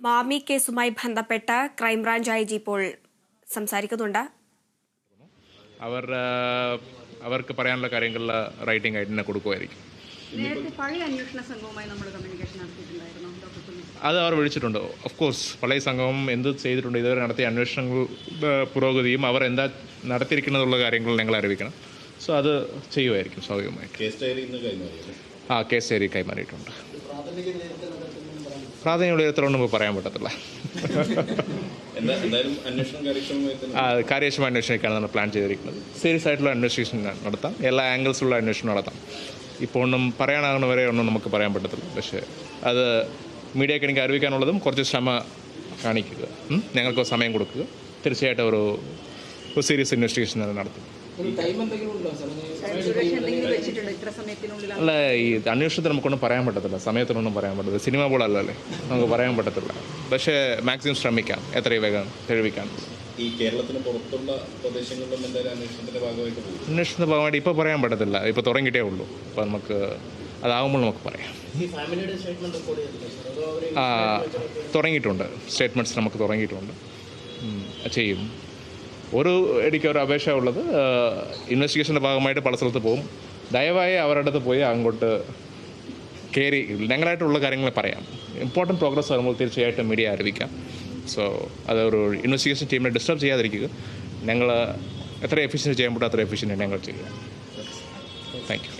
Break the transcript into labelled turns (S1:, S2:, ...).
S1: മാമി കേസുമായി ബന്ധപ്പെട്ട ക്രൈംബ്രാഞ്ച് ഐ ജി ഇപ്പോൾ സംസാരിക്കുന്നുണ്ട്.
S2: അവർക്ക് പറയാനുള്ള കാര്യങ്ങളിൽ റൈറ്റിംഗ് ആയിട്ട് തന്നെ കൊടുക്കുമായിരിക്കും. അത് അവർ വിളിച്ചിട്ടുണ്ട്. ഓഫ് കോഴ്സ് പഴയ സംഘം എന്ത് ചെയ്തിട്ടുണ്ട്, ഇതുവരെ നടത്തിയ അന്വേഷണങ്ങൾ പുരോഗതിയും അവർ എന്താ നടത്തിയിരിക്കുന്നതുള്ള കാര്യങ്ങൾ ഞങ്ങൾ അറിയിക്കണം. സോ അത് ചെയ്യുമായിരിക്കും സ്വാഭാവികമായിട്ട്. കേസ് ഡയറി കൈമാറിയിട്ടുണ്ട്. പ്രാഥമിക വിലയിരുത്തലൊന്നും നമുക്ക് പറയാൻ പറ്റത്തില്ല. കാര്യക്ഷമ അന്വേഷണിക്കാണ് നമ്മൾ പ്ലാൻ ചെയ്തിരിക്കുന്നത്. സീരിയസ് ആയിട്ടുള്ള അന്വേഷണം നടത്താം, എല്ലാ ആംഗിൾസുള്ള അന്വേഷണം നടത്താം. ഇപ്പോൾ ഒന്നും പറയാനാകുന്ന വരെ ഒന്നും നമുക്ക് പറയാൻ പറ്റത്തില്ല. പക്ഷേ അത് മീഡിയയ്ക്ക് എനിക്ക് അറിയിക്കാനുള്ളതും കുറച്ച് ക്ഷമ കാണിക്കുക, ഞങ്ങൾക്ക് സമയം കൊടുക്കുക. തീർച്ചയായിട്ടും ഒരു സീരിയസ് ഇൻവെസ്റ്റിഗേഷൻ നടത്തും. അല്ല, ഈ അന്വേഷണത്തിൽ നമുക്കൊന്നും പറയാൻ പറ്റത്തില്ല, സമയത്തിനൊന്നും പറയാൻ പറ്റത്തില്ല. സിനിമ പോലല്ലേ, നമുക്ക് പറയാൻ പറ്റത്തില്ല. പക്ഷേ മാക്സിമം ശ്രമിക്കാം എത്രയും വേഗം തെളിയിക്കാൻ.
S3: ഈ കേരളത്തിന് പുറത്തുള്ള പ്രദേശങ്ങളിലും അന്വേഷണത്തിന്റെ
S2: ഭാഗമായിട്ട് ഇപ്പോൾ പറയാൻ പറ്റത്തില്ല. ഇപ്പോൾ തുടങ്ങിയിട്ടേ ഉള്ളൂ. അപ്പോൾ നമുക്ക് അതാകുമ്പോൾ നമുക്ക് പറയാം. തുടങ്ങിയിട്ടുണ്ട്, സ്റ്റേറ്റ്മെൻറ്റ്സ് നമുക്ക് തുടങ്ങിയിട്ടുണ്ട്, ചെയ്യും. എനിക്കൊരു അപേക്ഷ ഉള്ളത്, ഇൻവെസ്റ്റിഗേഷൻ്റെ ഭാഗമായിട്ട് പല സ്ഥലത്ത് പോകും. ദയവായി അവരുടെ അടുത്ത് പോയി അങ്ങോട്ട് കയറി ഞങ്ങളായിട്ടുള്ള കാര്യങ്ങൾ പറയാം. ഇമ്പോർട്ടൻറ്റ് പ്രോഗ്രസ് ആകുമ്പോൾ തീർച്ചയായിട്ടും മീഡിയ അറിയിക്കാം. സോ അതൊരു ഇൻവെസ്റ്റിഗേഷൻ ടീമിനെ ഡിസ്റ്റർബ് ചെയ്യാതിരിക്കുക. ഞങ്ങൾ എത്ര എഫിഷ്യൻറ്റ് ചെയ്യാൻ പറ്റും അത്ര എഫിഷ്യൻ്റ് ഞങ്ങൾ ചെയ്യുക. Thank you.